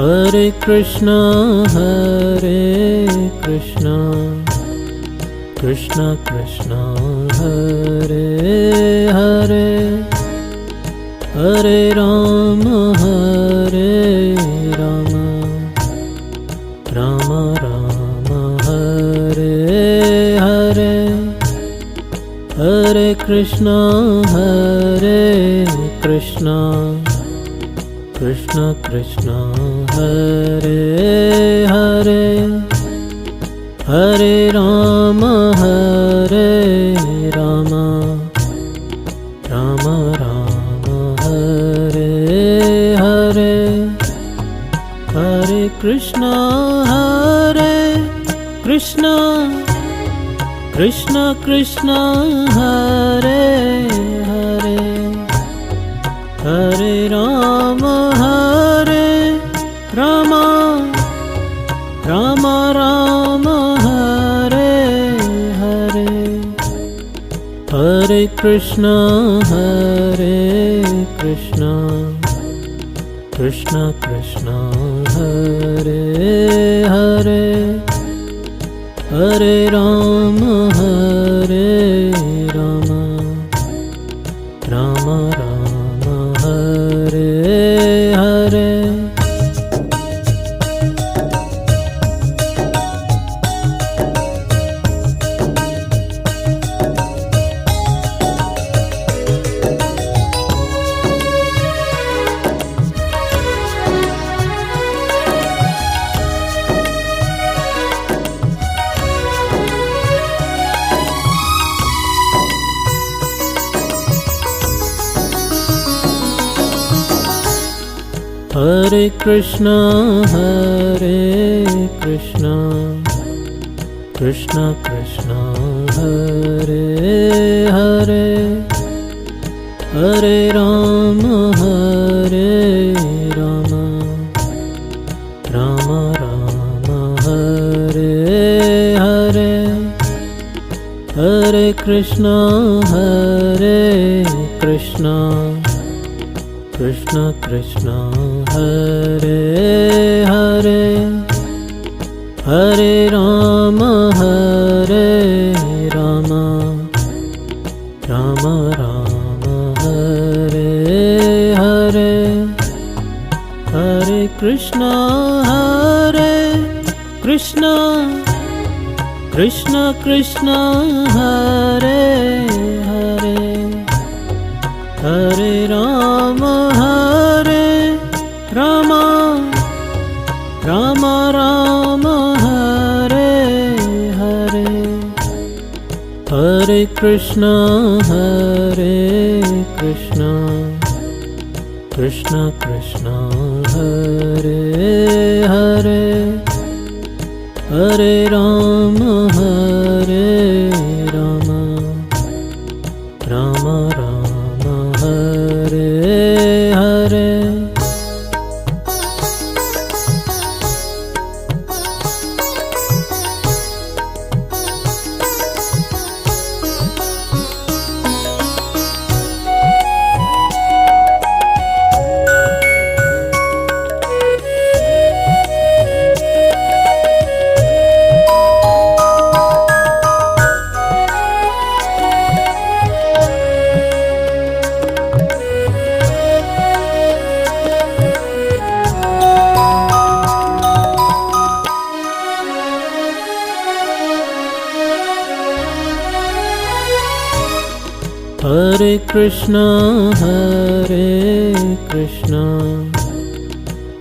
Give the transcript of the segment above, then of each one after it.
Hare Krishna, Krishna Krishna, Hare Hare, Hare Rama, Rama Rama, Hare Hare, Hare Krishna, Krishna Krishna, Hare Hare, Hare Rama, Rama Rama, Hare Hare, Hare Krishna, Krishna Krishna, Hare Hare, Hare Rama, Rama Rama, Hare Hare, Hare Krishna, Krishna Krishna, Hare Hare, Hare Rama, Rama Rama, Hare Hare. Hare Krishna, Krishna Krishna, Hare Hare, Hare Rama, Rama Rama, Hare Hare, Hare Krishna, Krishna Krishna, Hare Hare, Hare Rama, Rama Rama, Hare Hare, Hare Krishna, Krishna Krishna, Hare Hare, Hare Rama, Rama Rama, Hare Hare, Hare Krishna, Krishna Krishna, Hare Hare, Hare Rama, Rama Rama, Hare Hare. Hare Krishna,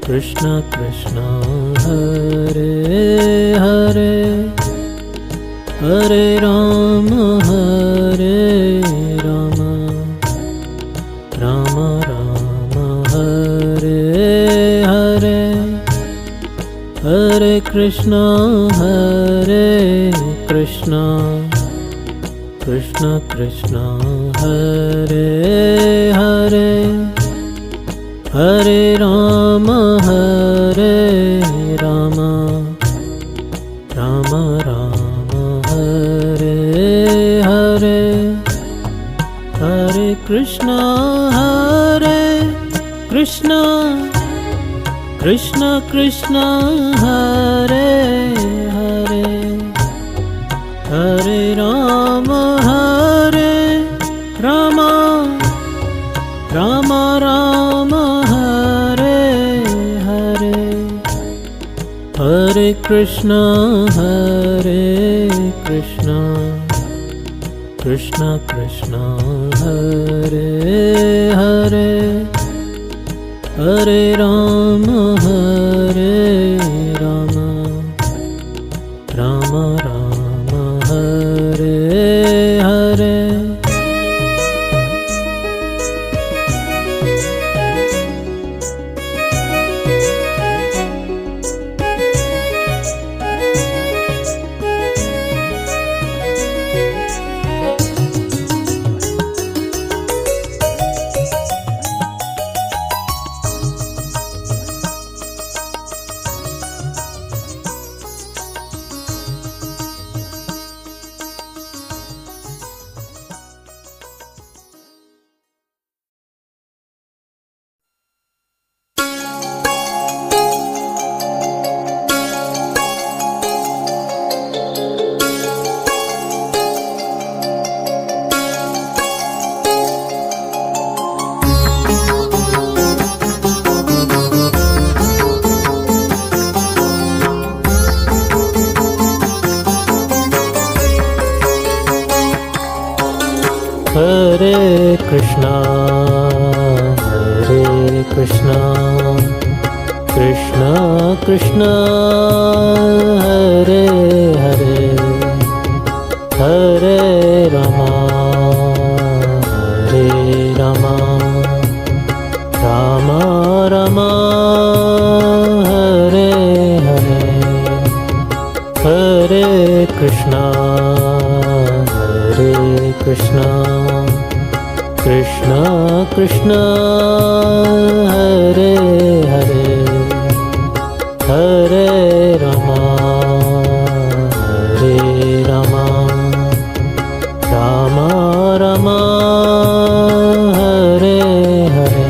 Krishna Krishna, Hare Hare, Hare Rama, Rama Rama, Hare Hare, Hare Krishna, Krishna Krishna, Hare Hare, Hare Rama, Rama Rama, Hare Hare, Hare Krishna, Krishna Krishna Krishna Hare Hare Hare Rama Rama Rama Hare Hare Hare Krishna Krishna Krishna Hare Hare Hare Rama Rama Rama Hare Hare Hare Krishna Krishna Krishna Hare Hare Hare Rama Rama Rama Hare Hare Hare Krishna Krishna Krishna Hare Hare Hare Rama Rama Rama Hare Hare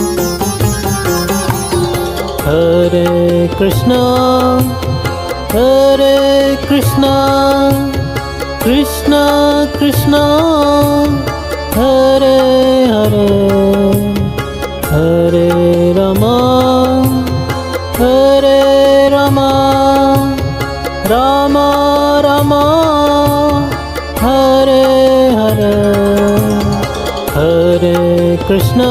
Hare Krishna Krishna Krishna Hare Hare Hare Rama Rama Rama Hare Hare Hare Krishna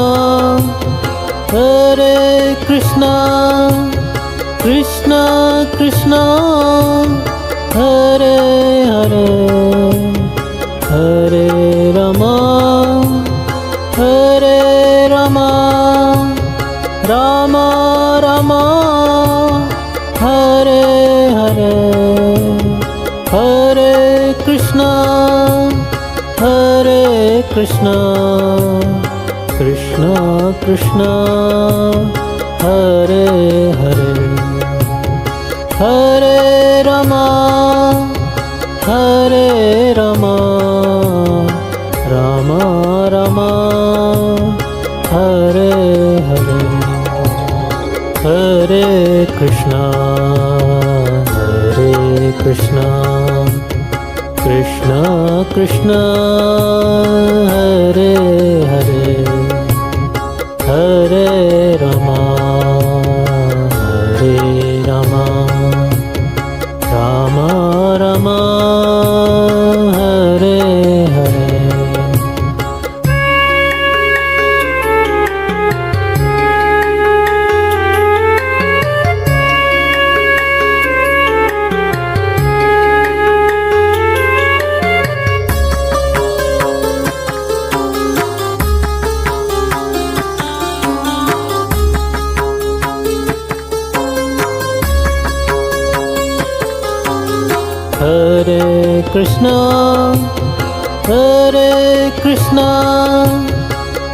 Krishna Krishna Hare Hare Hare Rama Rama Rama Hare Hare Hare Krishna Krishna Krishna Hare Hare Hare Rama Rama Rama Hare Hare Hare Krishna Krishna Krishna Hare Hare Hare Rama Rama Rama Hare Hare Krishna Hare Krishna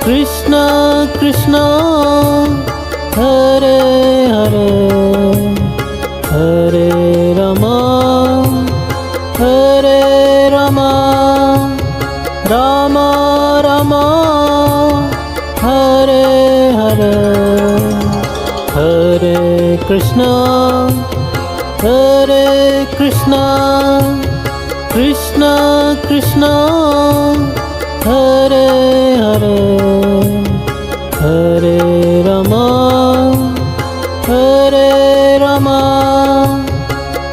Krishna Krishna Hare Hare Hare Rama Hare Rama Rama Rama Hare Hare Hare Krishna Hare Krishna Krishna Krishna Hare Hare Hare Rama Hare Rama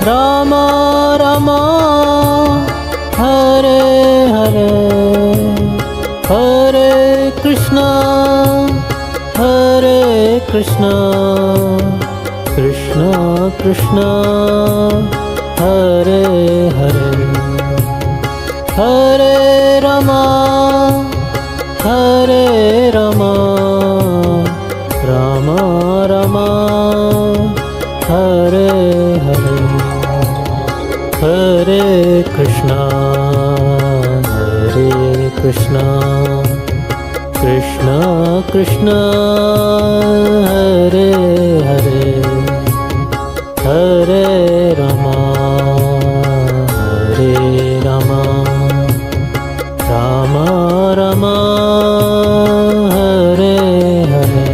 Rama Rama Hare Hare Hare Krishna Hare Krishna Krishna Krishna Hare Hare Hare Rama Hare Rama Rama Rama Hare Hare Hare Krishna Hare Krishna Krishna Krishna Hare Hare Hare Rama Hare Rama Rama Rama Hare Hare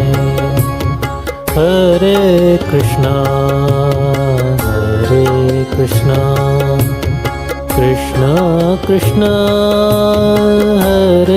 Hare Krishna Hare Krishna Krishna Krishna Hare